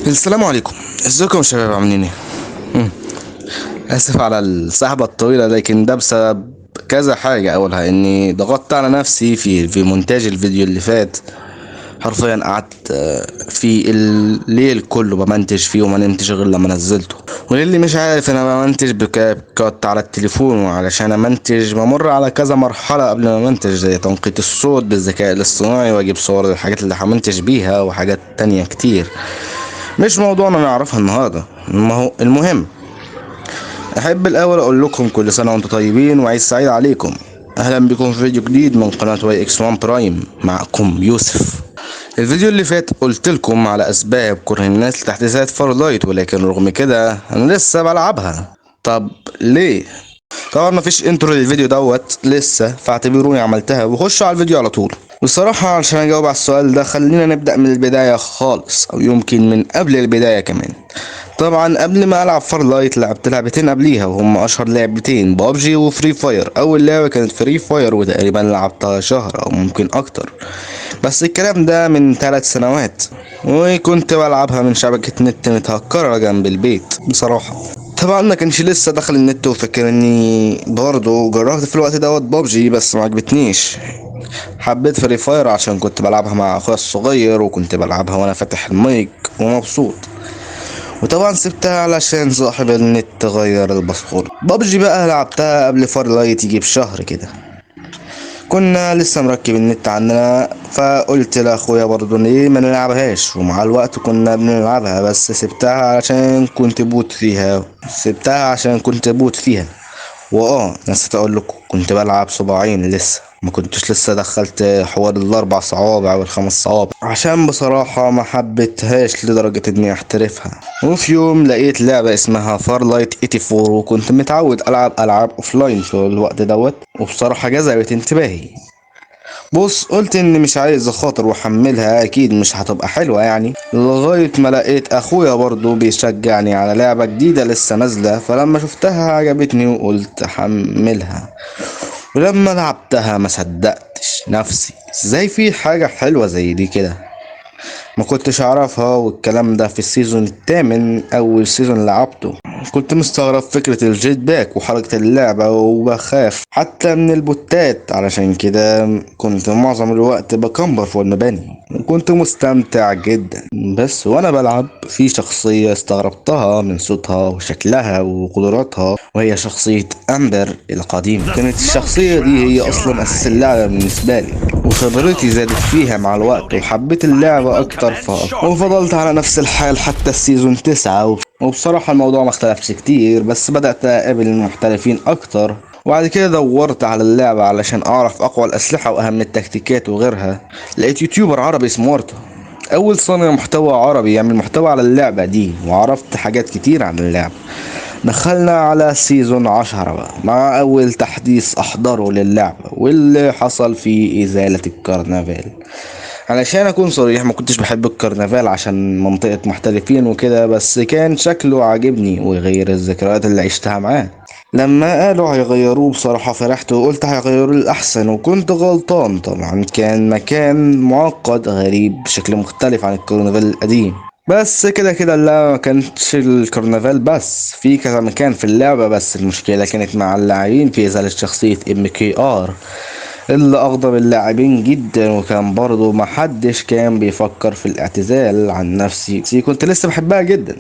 السلام عليكم. ازيكم يا شباب، عاملين ايه؟ مم. اسف على السحبة الطويلة، لكن ده بسبب كذا حاجة. اولها اني ضغطت على نفسي في مونتاج الفيديو اللي فات. حرفيا قعدت في الليل كله بمنتج فيه وما نمتش غير لما نزلته. وللي مش عارف، انا بمنتج بكات على التليفون، وعلشان امنتج بمر على كذا مرحلة قبل ما امنتج، زي تنقية الصوت بالذكاء الاصطناعي واجيب صور للحاجات اللي همنتج بيها وحاجات تانية كتير. مش موضوعنا نعرفها النهاردة. ما هو المهم، احب الاول اقول لكم كل سنة وانتم طيبين وعيد سعيد عليكم. اهلا بكم في فيديو جديد من قناة واي اكس 1 برايم، معكم يوسف. الفيديو اللي فات قلت لكم على اسباب كره الناس لتحديثات فارلايت، ولكن رغم كده انا لسه بلعبها. طب ليه؟ طبعا مفيش انترو للفيديو دوت لسه، فاعتبروني عملتها وخشوا على الفيديو على طول. والصراحة علشان اجاوب على السؤال ده، خلينا نبدأ من البداية خالص، او يمكن من قبل البداية كمان. طبعا قبل ما العب فارلايت لعبت لعبتين قبليها، وهم اشهر لعبتين بابجي وفري فاير. اول لعبة كانت فري فاير، وتقريبا لعبتها شهر او ممكن اكتر، بس الكلام ده من 3 سنوات. وكنت بلعبها من شبكة نت متهكرة جنب البيت بصراحة. طبعا ما كانش لسه دخل النت، وفاكر اني برضه جربت في الوقت دوت بابجي بس ما عجبتنيش. حبيت فري فاير عشان كنت بلعبها مع اخويا الصغير، وكنت بلعبها وانا فاتح المايك ومبسوط. وطبعا سبتها علشان صاحب النت غير الباسورد. بابجي بقى لعبتها قبل فار لايت يجي بشهر كده. كنا لسه مركب النت عندنا، فقلت لاخويا برضه ليه ما نلعبهاش، ومع الوقت كنا بنلعبها، بس سبتها عشان كنت بوت فيها. نسيت اقول لكم، كنت بلعب صباعين لسه، ما كنتش لسه دخلت حوار ال4 صوابع وال5 صوابع، عشان بصراحة ما حبيتهاش لدرجة اني احترفها. وفي يوم لقيت لعبة اسمها فارلايت 84، وكنت متعود العب العاب اوفلاين في الوقت دوت، وبصراحة جذبت انتباهي. بص، قلت اني مش عايز اخاطر واحملها، اكيد مش هتبقى حلوة يعني، لغاية ما لقيت اخويا برضو بيشجعني على لعبة جديدة لسه نازلة، فلما شفتها عجبتني وقلت احملها. ولما لعبتها ما صدقتش نفسي، ازاي في حاجة حلوة زي دي كده. ما كنتش اعرفها، والكلام ده في السيزون الثامن، اول سيزون لعبته. كنت مستغرب فكرة الجيت باك وحركة اللعبة، وبخاف حتى من البوتات، علشان كده كنت معظم الوقت بكمبر فوق المباني، وكنت مستمتع جدا. بس وانا بلعب في شخصية استغربتها من صوتها وشكلها وقدراتها، وهي شخصية امبر القديمة. كانت الشخصية دي هي اصلا اساس اللعبة بالنسبة لي، وخبرتي زادت فيها مع الوقت، وحبيت اللعبة اكتر فاكتر، وفضلت على نفس الحال حتى السيزون 9. وبصراحة الموضوع ما اختلفش كتير، بس بدأت اقابل المحترفين اكتر، وبعد كده دورت على اللعبة علشان اعرف اقوى الاسلحة واهم التكتيكات وغيرها. لقيت يوتيوبر عربي اسمه مارتا، اول صانع محتوى عربي يعمل محتوى على اللعبة دي، وعرفت حاجات كتير عن اللعبة. دخلنا على سيزون 10 بقى، مع أول تحديث أحضره للعبة، واللي حصل فيه إزالة الكرنفال. علشان أكون صريح، ما كنتش بحب الكرنفال عشان منطقة محترفين وكده، بس كان شكله عاجبني وغير الذكريات اللي عشتها معاه. لما قالوا هيغيروه بصراحة فرحت، وقلت هيغيروه للأحسن، وكنت غلطان. طبعا كان مكان معقد غريب بشكل مختلف عن الكرنفال القديم. بس كده كده اللعبة ما كانتش الكرنفال بس، في كذا مكان في اللعبة، بس المشكلة كانت مع اللاعبين في إزالة شخصية MKR اللي أغضب اللاعبين جدا، وكان برضه محدش كان بيفكر في الاعتزال. عن نفسي كنت لسه بحبها جدا.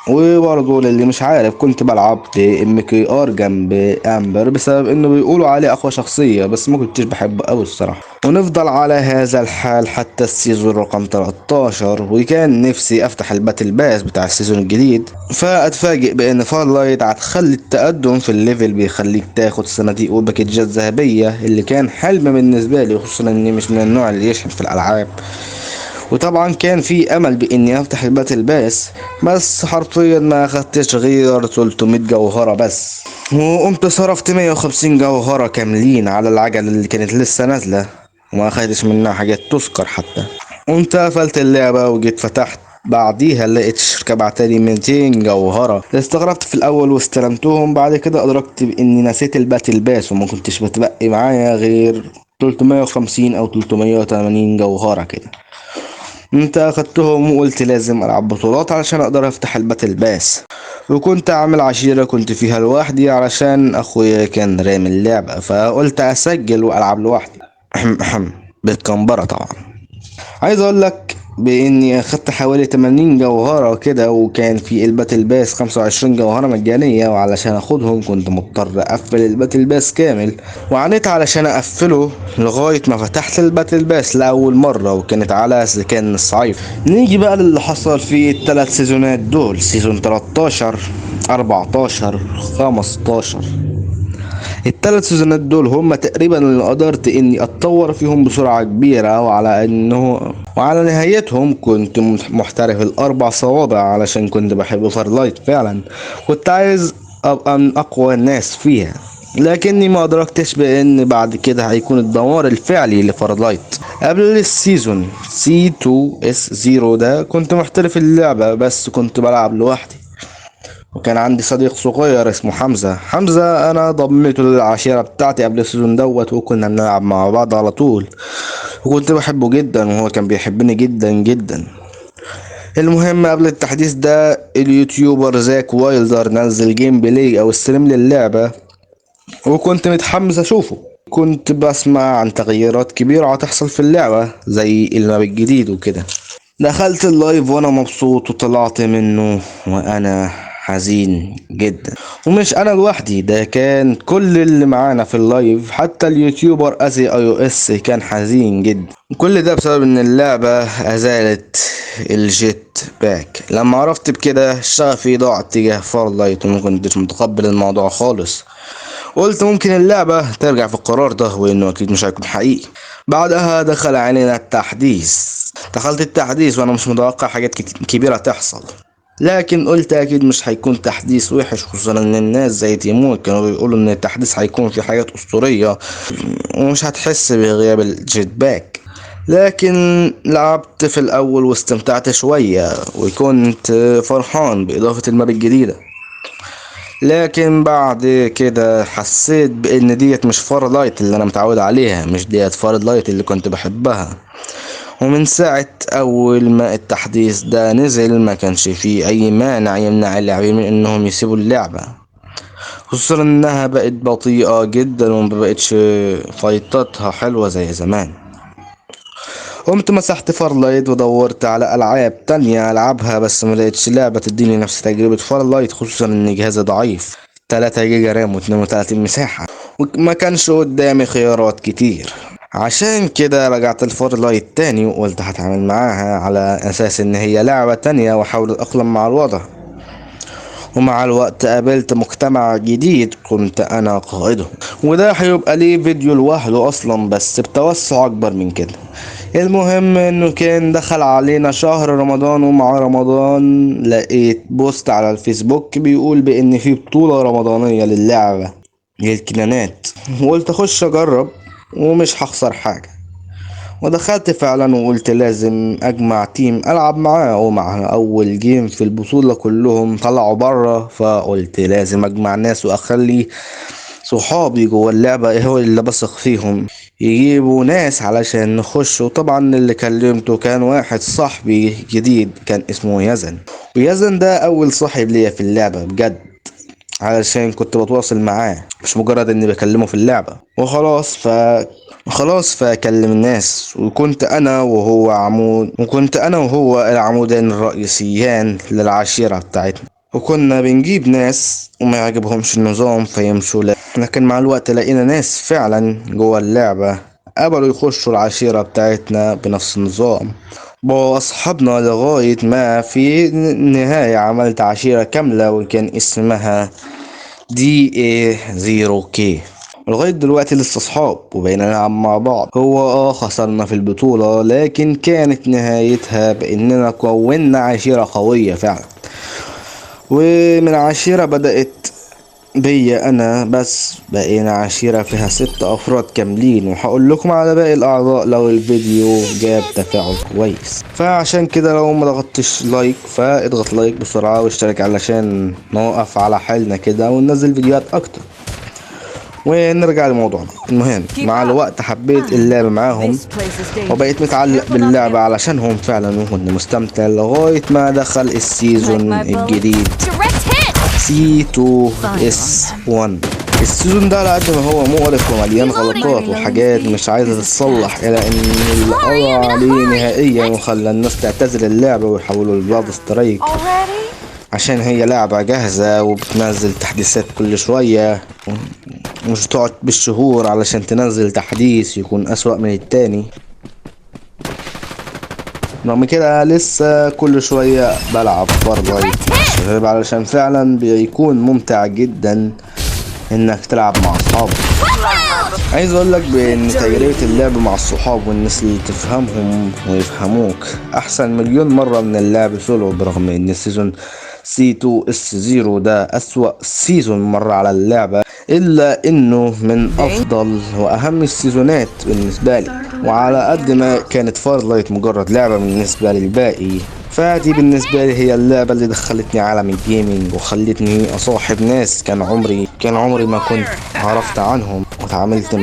وبرضه للي مش عارف، كنت بلعب MKR جنب امبر بسبب انه بيقولوا عليه اقوى شخصية، بس ما كنتش بحبه قوي الصراحة. ونفضل على هذا الحال حتى السيزون رقم 13، وكان نفسي افتح الباتل باس بتاع السيزون الجديد، فاتفاجئ بان فارلايت هتخلي التقدم في الليفل بيخليك تاخد صناديق وباكجات ذهبية، اللي كان حلم بالنسبة لي، خصوصا اني مش من النوع اللي يشحن في الالعاب. وطبعا كان في امل باني افتح الباتل باس، بس حرفيا ما اخدتش غير 300 جوهرة بس، وقمت صرفت 150 جوهرة كاملين على العجل اللي كانت لسه نازلة، وما اخدتش منها حاجات تذكر حتى. قمت قفلت اللعبة وجيت فتحت بعديها، لقيت الشركة بعتلي 200 جوهرة. استغربت في الأول واستلمتهم، بعد كده أدركت بإني نسيت الباتل باس، وما كنتش بتبقي معايا غير 350 أو 380 جوهرة كده. انت اخدتهم وقلت لازم العب بطولات علشان اقدر افتح الباتل باس، وكنت عامل عشيرة كنت فيها لوحدي علشان اخويا كان رامي اللعبة، فقلت اسجل والعب لوحدي. بالكمبرة طبعا. عايز اقول لك باني اخدت حوالي 80 جوهرة كده، وكان في الباتل باس 25 جوهرة مجانية، وعلشان اخدهم كنت مضطر اقفل الباتل باس كامل، وعانيت علشان اقفله لغاية ما فتحت الباتل باس لأول مرة، وكانت على سكان الصعيد. نيجي بقى للي حصل في الثلاث سيزونات دول، سيزون 13 14 15. الثلاث سيزونات دول هم تقريبا اللي قدرت اني اتطور فيهم بسرعة كبيرة، وعلى نهايتهم كنت محترف الاربع صوابع علشان كنت بحب فارلايت فعلا، كنت عايز ابقى من اقوى الناس فيها. لكني ما ادركتش بان بعد كده هيكون الدمار الفعلي لفارلايت. قبل السيزون سي 2 اس 0 ده كنت محترف اللعبة، بس كنت بلعب لوحدي، وكان عندي صديق صغير اسمه حمزة انا ضميته للعشيرة بتاعتي قبل السيزون دوت، وكنا بنلعب مع بعض على طول، وكنت بحبه جدا وهو كان بيحبني جدا جدا. المهم قبل التحديث ده اليوتيوبر زاك وايلدر نزل جيم بلاي او استريم للعبة، وكنت متحمس اشوفه. كنت بسمع عن تغييرات كبيرة هتحصل في اللعبة زي الماب الجديد وكده. دخلت اللايف وانا مبسوط، وطلعت منه وانا حزين جدا. ومش انا لوحدي، ده كان كل اللي معانا في اللايف، حتى اليوتيوبر ازي اي او اس كان حزين جدا. كل ده بسبب ان اللعبة ازالت الجيت باك. لما عرفت بكده شغفي ضاع تجاه فورلايت، وما كنتش متقبل الموضوع خالص. قلت ممكن اللعبة ترجع في القرار ده، وانه اكيد مش هيكون حقيقي. بعدها دخل علينا التحديث. دخلت التحديث وانا مش متوقع حاجات كبيرة تحصل، لكن قلت اكيد مش هيكون تحديث وحش، خصوصا ان الناس زي تيمور كانوا بيقولوا ان التحديث هيكون في حاجات اسطورية ومش هتحس بغياب الجيت باك. لكن لعبت في الاول واستمتعت شوية، وكنت فرحان باضافة الماب الجديدة. لكن بعد كده حسيت بان ديت مش فارلايت اللي انا متعود عليها، مش ديت فارلايت اللي كنت بحبها. ومن ساعة اول ما التحديث ده نزل ما كانش فيه اي مانع يمنع اللاعبين من انهم يسيبوا اللعبة، خصوصا انها بقت بطيئة جدا ومبقتش فايتاتها حلوة زي زمان. قمت مسحت فارلايت ودورت على العاب تانية العبها، بس ما لقيتش لعبة تديني نفس تجربة فارلايت، خصوصا ان جهازي ضعيف 3 جيجا رام و32 مساحة، وما كانش قدامي خيارات كتير. عشان كده رجعت الفارلايت تاني، وقلت هتعامل معاها على اساس ان هي لعبة تانية واحاول اتأقلم مع الوضع. ومع الوقت قابلت مجتمع جديد كنت انا قائده، وده هيبقى ليه فيديو لوحده اصلا بس بتوسع اكبر من كده. المهم انه كان دخل علينا شهر رمضان، ومع رمضان لقيت بوست على الفيسبوك بيقول بان في بطولة رمضانية للعبة للكنانات، وقلت اخش اجرب ومش هخسر حاجة. ودخلت فعلا وقلت لازم اجمع تيم العب معاه، ومع اول جيم في البطولة كلهم طلعوا برا، فقلت لازم اجمع ناس واخلي صحابي جوه اللعبة ايه هو اللي بثق فيهم يجيبوا ناس علشان نخش. وطبعا اللي كلمته كان واحد صاحبي جديد كان اسمه يزن، ويزن ده اول صاحب ليا في اللعبة بجد، علشان كنت بتواصل معاه مش مجرد اني بكلمه في اللعبة خلاص فكلم الناس، وكنت انا وهو العمودين الرئيسيان للعشيرة بتاعتنا، وكنا بنجيب ناس وما يعجبهمش النظام فيمشوا. لكن مع الوقت لقينا ناس فعلا جوه اللعبة قبلوا يخشوا العشيرة بتاعتنا بنفس النظام، بقوا أصحابنا لغاية ما في النهاية عملت عشيرة كاملة وكان اسمها دي اي 0 كي. لغاية دلوقتي لسه صحاب وبقينا نلعب مع بعض. هو خسرنا في البطولة، لكن كانت نهايتها باننا كونا عشيرة قوية فعلا. ومن عشيرة بدأت بيا انا بس بقينا عشيرة فيها 6 افراد كاملين، وهقول لكم على باقي الاعضاء لو الفيديو جاب تفاعل كويس. فعشان كده لو ما ضغطتش لايك فاضغط لايك بسرعة واشترك علشان نوقف على حالنا كده وننزل فيديوهات اكتر. ونرجع لموضوعنا. المهم مع الوقت حبيت اللعب معاهم وبقيت متعلق باللعبة علشانهم فعلا، وكنت مستمتع لغاية ما دخل السيزون الجديد C2S1. السيزون ده على قد ما هو مقرف ومليان غلطات وحاجات مش عايزة تتصلح، إلى إن اللي قضى عليه نهائيا وخلى الناس تعتزل اللعبة ويحولوا لبلاد سترايك، عشان هي لعبة جاهزة وبتنزل تحديثات كل شوية، مش تقعد بالشهور علشان تنزل تحديث يكون أسوأ من التاني. رغم كده لسه كل شوية بلعب فورتنايت الشباب علشان فعلا بيكون ممتع جدا انك تلعب مع اصحابك. عايز اقول لك بان تجربة اللعب مع الصحاب والناس اللي تفهمهم ويفهموك احسن مليون مرة من اللعب سولو، برغم ان السيزون C2S0 ده اسوأ سيزون مر على اللعبة، الا انه من افضل واهم السيزونات بالنسبة لي. وعلى قد ما كانت فورتنايت مجرد لعبة بالنسبة للباقي، فدي بالنسبة لي هي اللعبة اللي دخلتني عالم الجيمنج وخلتني اصاحب ناس كان عمري ما كنت عرفت عنهم، وتعاملت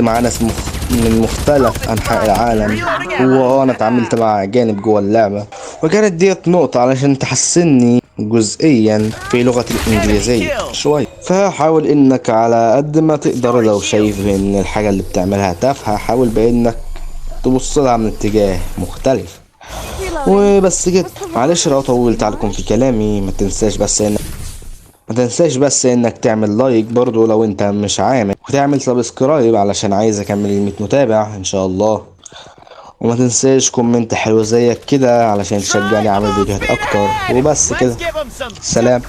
مع ناس من مختلف انحاء العالم، وانا اتعاملت مع اجانب جوه اللعبة، وكانت ديت نقطة علشان تحسني جزئيا في لغة الانجليزية شوية. فحاول انك على قد ما تقدر لو شايف ان الحاجة اللي بتعملها تافهة، حاول بانك تبص لها من اتجاه مختلف. وبس كده، معلش لو طولت عليكم في كلامي. ما تنساش بس انك تعمل لايك برضو لو انت مش عامل، وتعمل سبسكرايب علشان عايز اكمل 100 متابع ان شاء الله. وما تنساش كومنت حلو زيك كده علشان تشجعني اعمل فيديوهات اكتر. وبس كده، سلام.